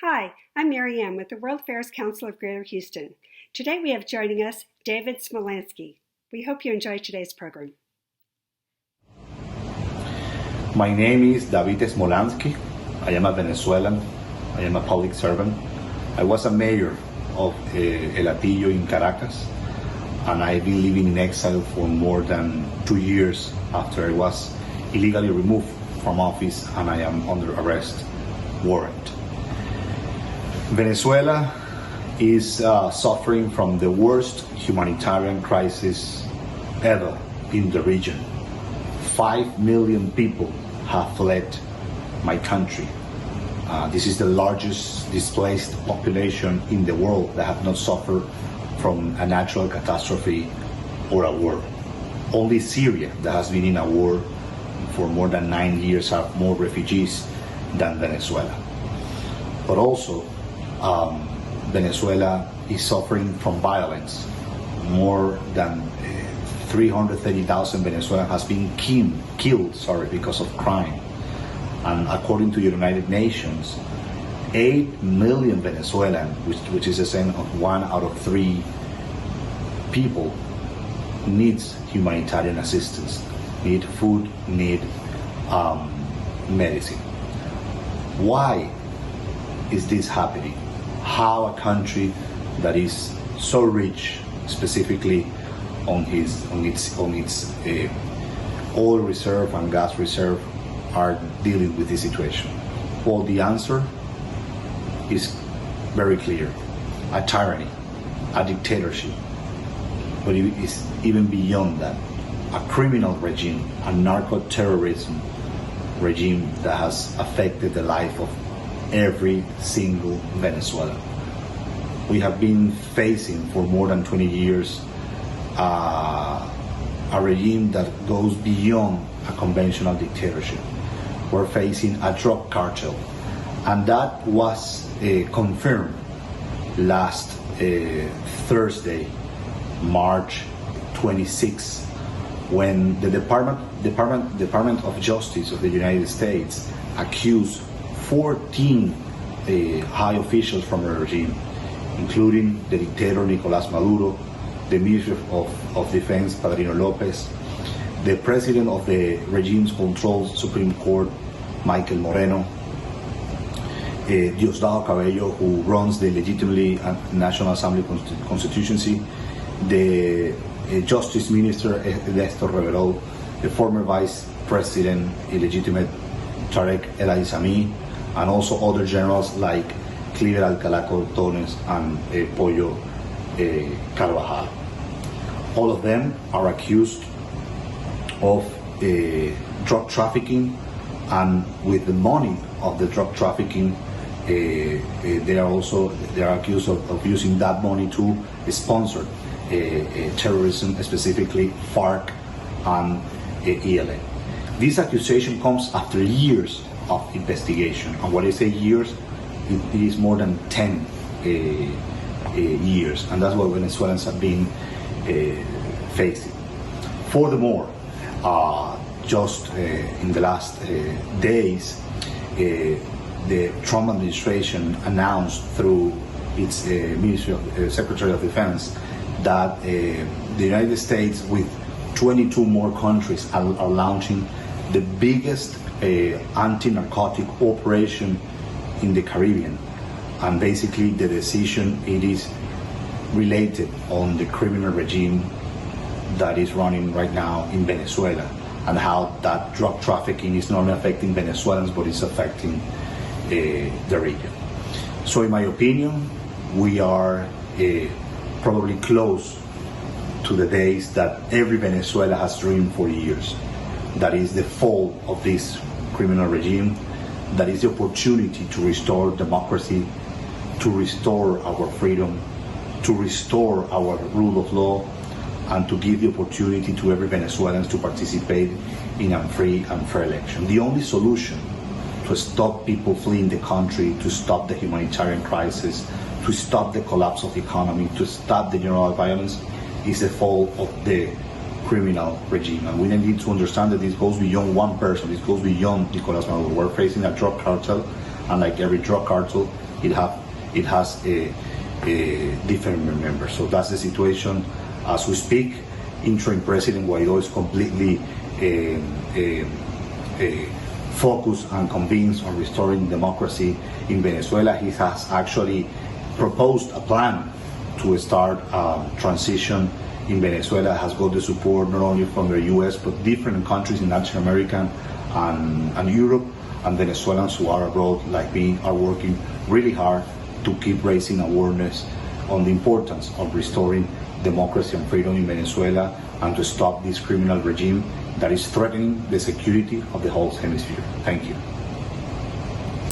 Hi, I'm Mary Ann with the World Affairs Council of Greater Houston. Today we have joining us David Smolansky. We hope you enjoy today's program. My name is David Smolansky. I am a Venezuelan. I am a public servant. I was a mayor of El Hatillo in Caracas, and I've been living in exile for more than 2 years after I was illegally removed from office and I am under arrest warrant. Venezuela is suffering from the worst humanitarian crisis ever in the region. 5 million people have fled my country. This is the largest displaced population in the world that have not suffered from a natural catastrophe or a war. Only Syria, that has been in a war for more than 9 years, have more refugees than Venezuela. But also, Venezuela is suffering from violence. More than 330,000 Venezuelans has been killed because of crime. And according to the United Nations, 8 million Venezuelans, which is the same of 1 out of 3 people, needs humanitarian assistance, need food, need medicine. Why is this happening? How a country that is so rich, specifically on its oil reserve and gas reserve, are dealing with this situation? Well, the answer is very clear: a tyranny, a dictatorship. But it is even beyond that: a criminal regime, a narco-terrorism regime that has affected the life of every single Venezuelan. We have been facing for more than 20 years a regime that goes beyond a conventional dictatorship. We're facing a drug cartel, and that was confirmed last Thursday, March 26, when the Department of Justice of the United States accused 14 high officials from the regime, including the dictator Nicolás Maduro, the Minister of Defense Padrino López, the President of the regime's controlled Supreme Court, Michael Moreno, Diosdado Cabello, who runs the legitimately National Assembly constituency, the Justice Minister Ernesto Reverol, the former Vice President illegitimate Tarek El Aissami, and also other generals like Cliver Alcalá Cortones and Pollo Carvajal. All of them are accused of drug trafficking, and with the money of the drug trafficking, they are accused of using that money to sponsor terrorism, specifically FARC and ELN. This accusation comes after years of investigation, and when I say years, it is more than 10 years, and that's what Venezuelans have been facing. Furthermore, just in the last days, the Trump administration announced through its Secretary of Defense that the United States, with 22 more countries, are launching the biggest anti-narcotic operation in the Caribbean. And basically the decision, it is related on the criminal regime that is running right now in Venezuela, and how that drug trafficking is not only affecting Venezuelans, but it's affecting the region. So in my opinion, we are probably close to the days that every Venezuela has dreamed for years. That is the fall of this criminal regime. That is the opportunity to restore democracy, to restore our freedom, to restore our rule of law, and to give the opportunity to every Venezuelan to participate in a free and fair election. The only solution to stop people fleeing the country, to stop the humanitarian crisis, to stop the collapse of the economy, to stop the general violence, is the fall of the criminal regime. And we need to understand that this goes beyond one person, this goes beyond Nicolás Maduro. We're facing a drug cartel, and like every drug cartel, it has different members. So that's the situation as we speak. Interim President Guaidó is completely focused and convinced on restoring democracy in Venezuela. He has actually proposed a plan to start transition in Venezuela. Has got the support not only from the US but different countries in Latin America and Europe, and Venezuelans who are abroad like me are working really hard to keep raising awareness on the importance of restoring democracy and freedom in Venezuela and to stop this criminal regime that is threatening the security of the whole hemisphere. Thank you.